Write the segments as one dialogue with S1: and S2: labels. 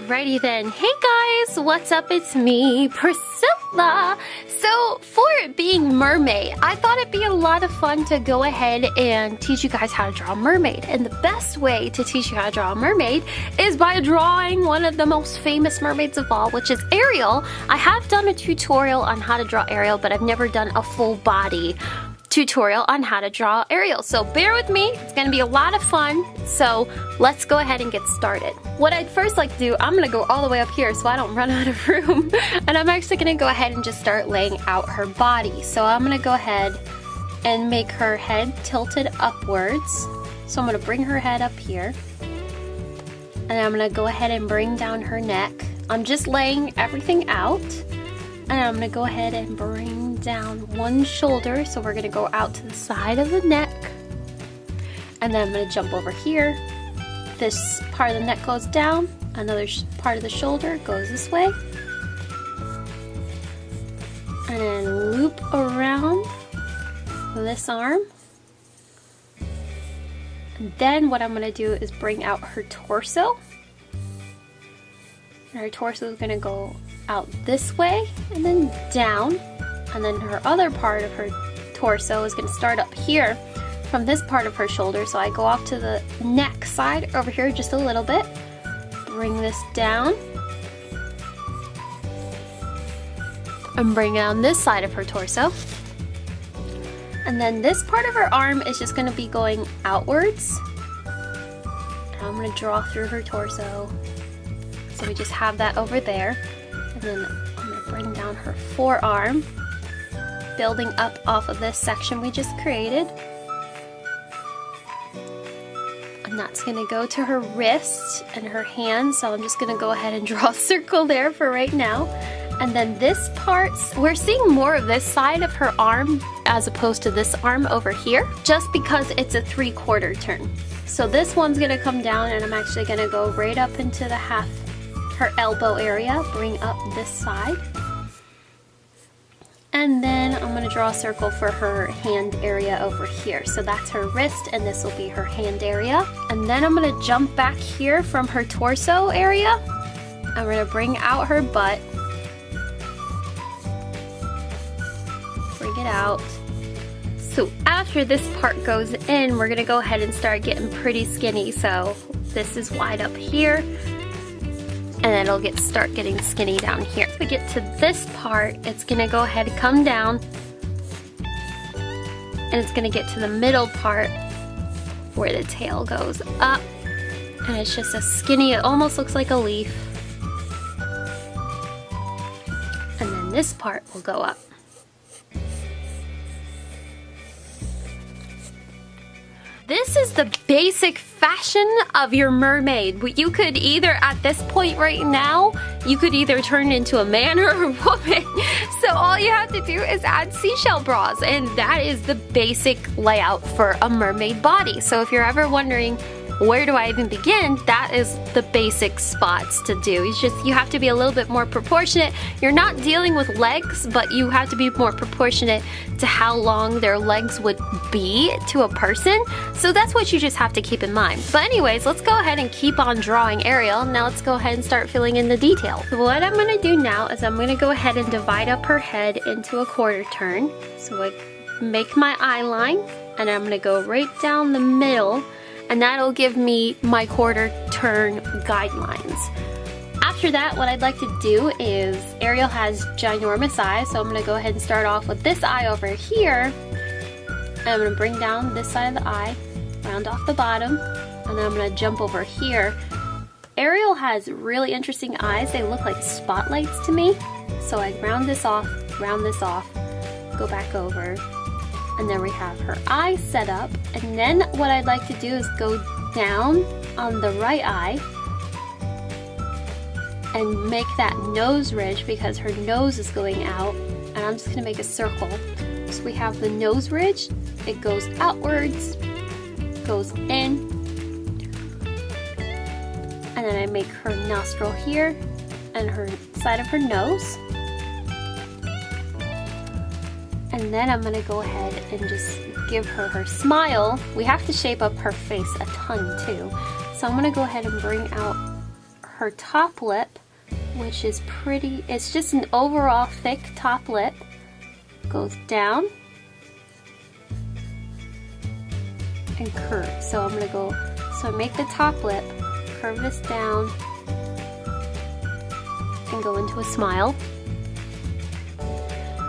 S1: Alrighty then. Hey guys, what's up? It's me, Priscilla. So for it being mermaid, I thought it'd be a lot of fun to go ahead and teach you guys how to draw a mermaid. And the best way to teach you how to draw a mermaid is by drawing one of the most famous mermaids of all, which is Ariel. I have done a tutorial on how to draw Ariel, but I've never done a full body tutorial on how to draw Ariel. So bear with me, it's gonna be a lot of fun. So let's go ahead and get started. What I'd first like to do, I'm gonna go all the way up here so I don't run out of room. And I'm actually gonna go ahead and just start laying out her body. So I'm gonna go ahead and make her head tilted upwards. So I'm gonna bring her head up here. And I'm gonna go ahead and bring down her neck. I'm just laying everything out. And I'm gonna go ahead and bring down one shoulder, so we're gonna go out to the side of the neck, and then I'm gonna jump over here. This part of the neck goes down, another part of the shoulder goes this way, and then loop around this arm. And then what I'm gonna do is bring out her torso, and her torso is gonna go out this way and then down, and then her other part of her torso is going to start up here from this part of her shoulder. So I go off to the neck side over here just a little bit, bring this down, and bring down this side of her torso, and then this part of her arm is just going to be going outwards. And I'm going to draw through her torso, so we just have that over there. And then I'm going to bring down her forearm, building up off of this section we just created. And that's going to go to her wrist and her hand, so I'm just going to go ahead and draw a circle there for right now. And then this part, we're seeing more of this side of her arm as opposed to this arm over here, just because it's a 3/4 turn. So this one's going to come down, and I'm actually going to go right up into the her elbow area, bring up this side, and then I'm going to draw a circle for her hand area over here. So that's her wrist, and this will be her hand area. And then I'm going to jump back here from her torso area. I'm going to bring out her butt, bring it out. So after this part goes in, we're going to go ahead and start getting pretty skinny. So this is wide up here, and then it'll start getting skinny down here. If we get to this part, it's gonna go ahead and come down, and it's gonna get to the middle part where the tail goes up, and it's just a skinny, it almost looks like a leaf. And then this part will go up. This is the basic fashion of your mermaid. You could either, at this point right now, you could either turn into a man or a woman. So all you have to do is add seashell bras, and that is the basic layout for a mermaid body. So if you're ever wondering, where do I even begin? That is the basic spots to do. You have to be a little bit more proportionate. You're not dealing with legs, but you have to be more proportionate to how long their legs would be to a person. So that's what you just have to keep in mind. But anyways, let's go ahead and keep on drawing Ariel. Now let's go ahead and start filling in the detail. So what I'm gonna do now is I'm gonna go ahead and divide up her head into a 1/4 turn. So I make my eye line, and I'm gonna go right down the middle, and that'll give me my 1/4 turn guidelines. After that, what I'd like to do is, Ariel has ginormous eyes, so I'm going to go ahead and start off with this eye over here. And I'm going to bring down this side of the eye, round off the bottom, and then I'm going to jump over here. Ariel has really interesting eyes. They look like spotlights to me. So I round this off, go back over, and then we have her eyes set up. And then what I'd like to do is go down on the right eye and make that nose ridge, because her nose is going out, and I'm just going to make a circle. So we have the nose ridge, it goes outwards, goes in, and then I make her nostril here and her side of her nose. And then I'm going to go ahead and just give her her smile. We have to shape up her face a ton too. So I'm going to go ahead and bring out her top lip, which is pretty, it's just an overall thick top lip. Goes down and curve. So I'm gonna go, so make the top lip, curve this down, and go into a smile.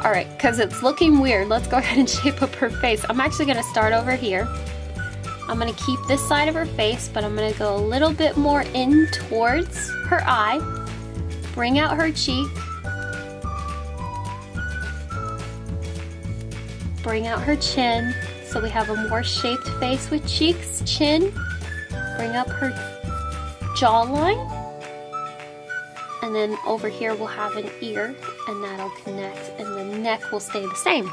S1: Alright, because it's looking weird, let's go ahead and shape up her face. I'm actually gonna start over here. I'm gonna keep this side of her face, but I'm gonna go a little bit more in towards her eye. Bring out her cheek. Bring out her chin, so we have a more shaped face with cheeks, chin. Bring up her jawline. And then over here we'll have an ear, and that'll connect, and the neck will stay the same.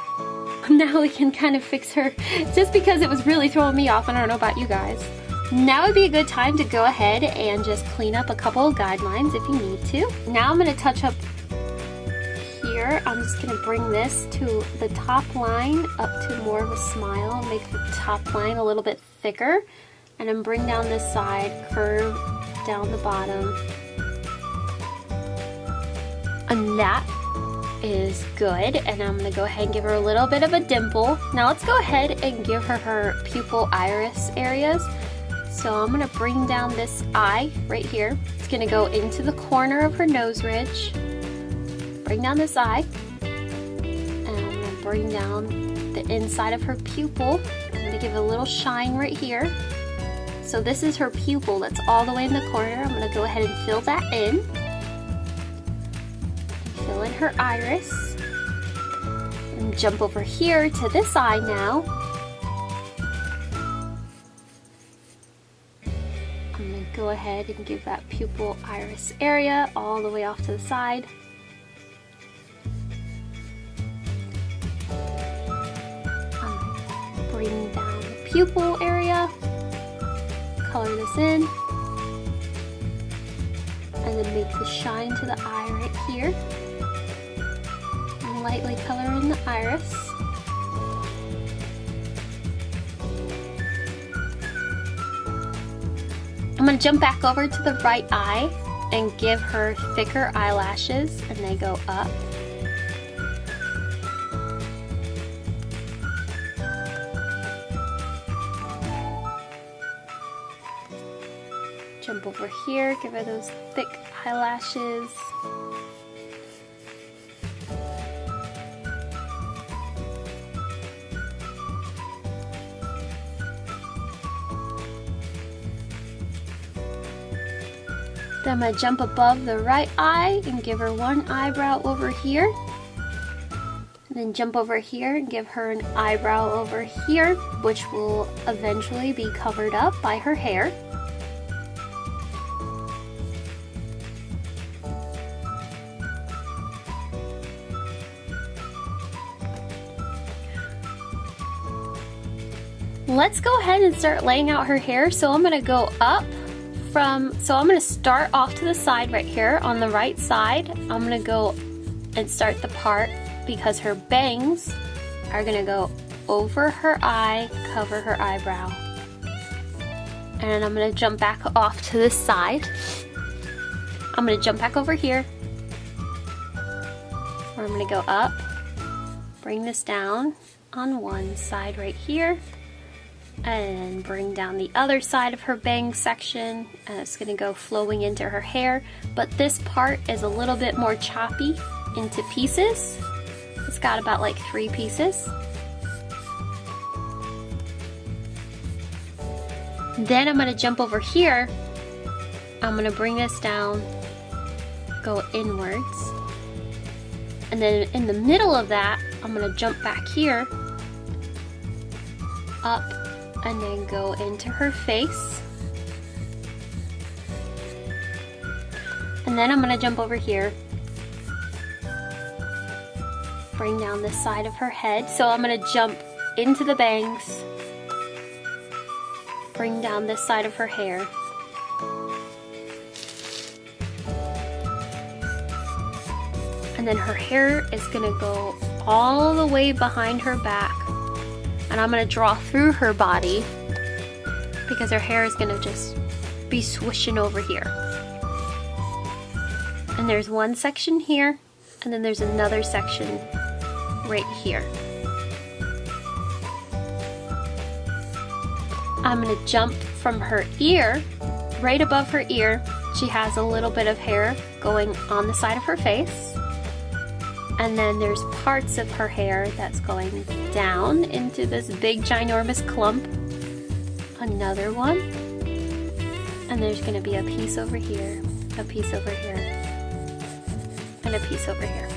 S1: Now we can kind of fix her, just because it was really throwing me off, and I don't know about you guys. Now would be a good time to go ahead and just clean up a couple of guidelines if you need to. Now I'm going to touch up here. I'm just going to bring this to the top line up to more of a smile, make the top line a little bit thicker, and then bring down this side, curve down the bottom. And that is good, and I'm going to go ahead and give her a little bit of a dimple. Now let's go ahead and give her her pupil iris areas. So I'm going to bring down this eye right here. It's going to go into the corner of her nose ridge. Bring down this eye, and I'm going to bring down the inside of her pupil. I'm going to give it a little shine right here. So this is her pupil that's all the way in the corner. I'm going to go ahead and fill that in. Fill in her iris. And jump over here to this eye now. I'm going to go ahead and give that pupil iris area all the way off to the side. Bring down the pupil area, color this in, and then make the shine to the eye right here. And lightly color in the iris. I'm going to jump back over to the right eye and give her thicker eyelashes, and they go up. Jump over here, give her those thick eyelashes. Then I'm going to jump above the right eye and give her one eyebrow over here. And then jump over here and give her an eyebrow over here, which will eventually be covered up by her hair. Let's go ahead and start laying out her hair. So I'm going to go up so I'm going to start off to the side right here on the right side. I'm going to go and start the part because her bangs are going to go over her eye, cover her eyebrow. And I'm going to jump back off to this side. I'm going to jump back over here. Where I'm going to go up, bring this down on one side right here. And bring down the other side of her bang section, and it's going to go flowing into her hair, but this part is a little bit more choppy into pieces. It's got about like 3 pieces. Then I'm going to jump over here. I'm going to bring this down, go inwards, and then in the middle of that I'm going to jump back here, up, and then go into her face. And then I'm going to jump over here, bring down this side of her head. So I'm going to jump into the bangs, bring down this side of her hair. And then her hair is going to go all the way behind her back. And I'm going to draw through her body because her hair is going to just be swishing over here. And there's one section here, and then there's another section right here. I'm gonna jump from her ear, right above her ear. She has a little bit of hair going on the side of her face. And then there's parts of her hair that's going down into this big ginormous clump. Another one. And there's gonna be a piece over here, a piece over here, and a piece over here.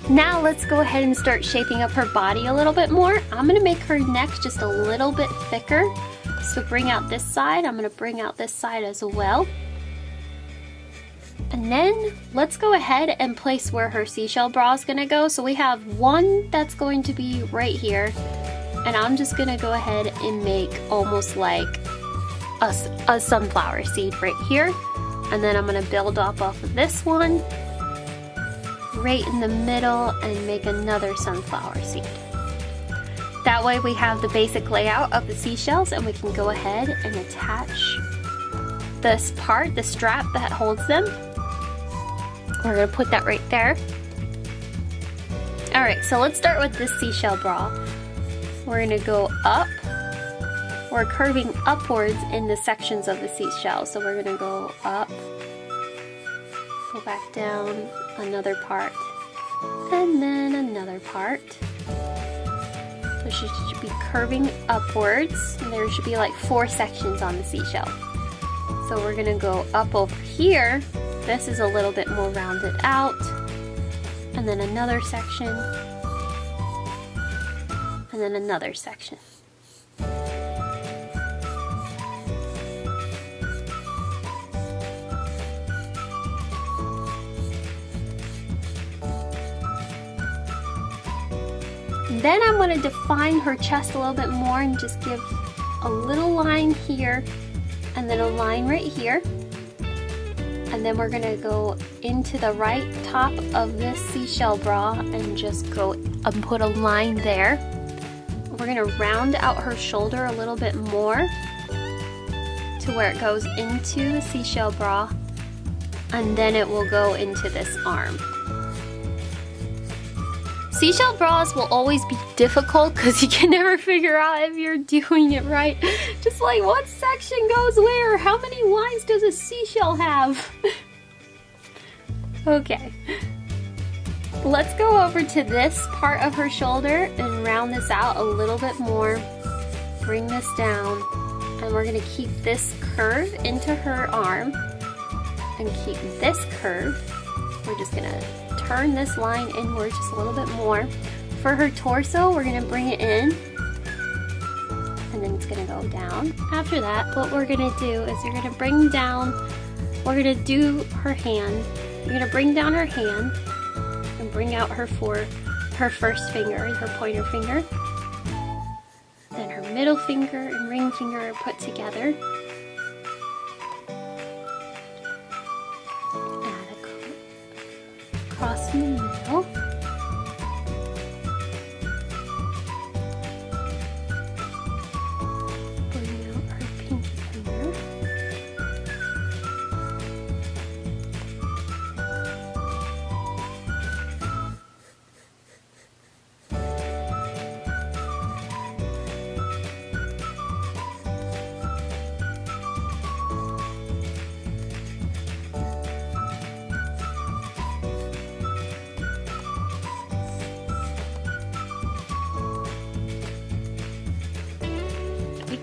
S1: Now let's go ahead and start shaping up her body a little bit more. I'm gonna make her neck just a little bit thicker. So bring out this side, I'm gonna bring out this side as well. And then let's go ahead and place where her seashell bra is gonna go. So we have one that's going to be right here. And I'm just gonna go ahead and make almost like a sunflower seed right here. And then I'm gonna build up off of this one, right in the middle, and make another sunflower seed. That way we have the basic layout of the seashells, and we can go ahead and attach this part, the strap that holds them. We're gonna put that right there. Alright, so let's start with this seashell bra. We're gonna go up. We're curving upwards in the sections of the seashell. So we're gonna go up, go back down, another part, and then another part. So she should be curving upwards, and there should be like 4 sections on the seashell. So we're gonna go up over here. This is a little bit more rounded out, and then another section, and then another section. Then I'm going to define her chest a little bit more and just give a little line here and then a line right here. And then we're going to go into the right top of this seashell bra and just go and put a line there. We're going to round out her shoulder a little bit more to where it goes into the seashell bra, and then it will go into this arm. Seashell bras will always be difficult because you can never figure out if you're doing it right. Just like, what section goes where? How many lines does a seashell have? Okay. Let's go over to this part of her shoulder and round this out a little bit more. Bring this down. And we're going to keep this curve into her arm. And keep this curve. We're just going to turn this line inward just a little bit more. For her torso, we're going to bring it in, and then it's going to go down. After that, what we're going to do is you're going to bring down, we're going to do her hand. You're going to bring down her hand and bring out her first finger, her pointer finger. Then her middle finger and ring finger are put together. Across in the middle. Bring out her pinky finger.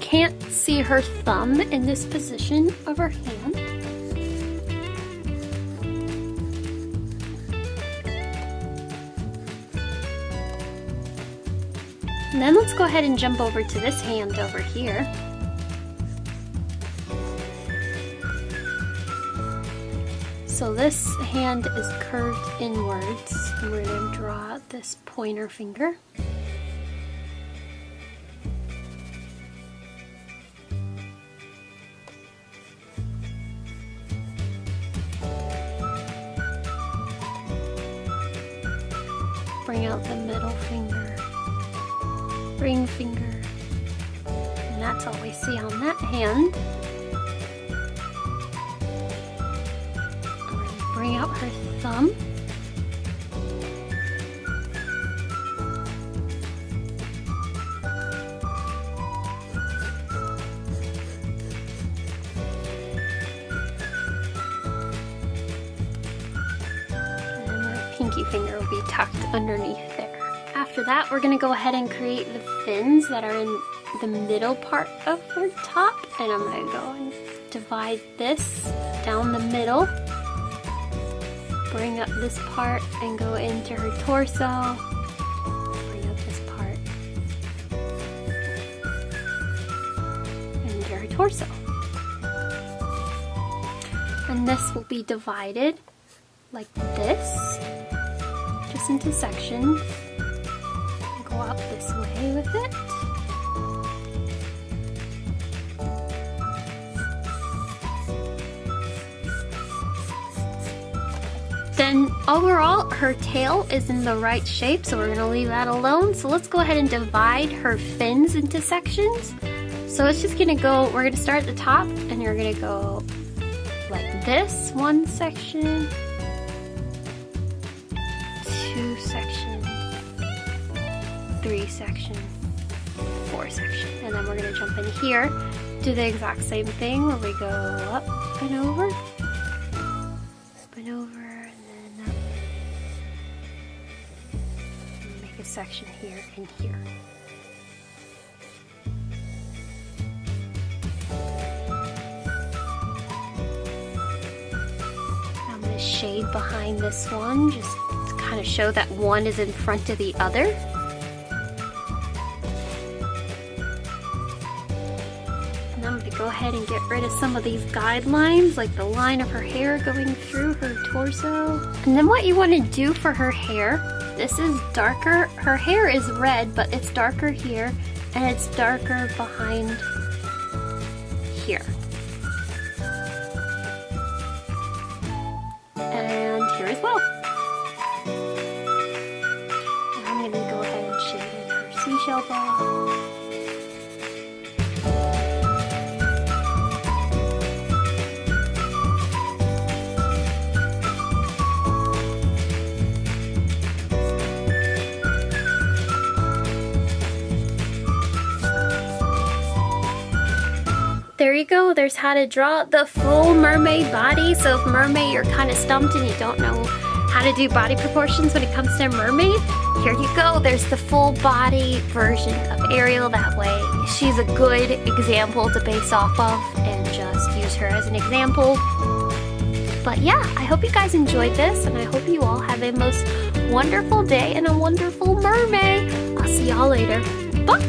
S1: Can't see her thumb in this position of her hand. And then let's go ahead and jump over to this hand over here. So this hand is curved inwards, and we're going to draw this pointer finger. Bring out the middle finger, ring finger, and that's all we see on that hand. We're gonna bring out her thumb. Pinky finger will be tucked underneath there. After that, we're gonna go ahead and create the fins that are in the middle part of her top, and I'm gonna go and divide this down the middle, bring up this part and go into her torso, bring up this part into her torso. And this will be divided like this, just into sections. Go out this way with it. Then overall, her tail is in the right shape, so we're gonna leave that alone. So let's go ahead and divide her fins into sections. So it's just gonna go, we're gonna start at the top, and you're gonna go like this, one section, two section, three section, four section, and then we're gonna jump in here, do the exact same thing where we go up and over, and then up, and make a section here and here. I'm gonna shade behind this one, just to kind of show that one is in front of the other. And I'm going to go ahead and get rid of some of these guidelines, like the line of her hair going through her torso. And then what you want to do for her hair, this is darker. Her hair is red, but it's darker here, and it's darker behind here. And here as well. I'm going to go ahead and shade in her seashell ball. There you go, there's how to draw the full mermaid body. So if mermaid, you're kind of stumped and you don't know how to do body proportions when it comes to a mermaid, here you go. There's the full body version of Ariel. That way she's a good example to base off of and just use her as an example. But yeah, I hope you guys enjoyed this, and I hope you all have a most wonderful day and a wonderful mermaid. I'll see y'all later. Bye!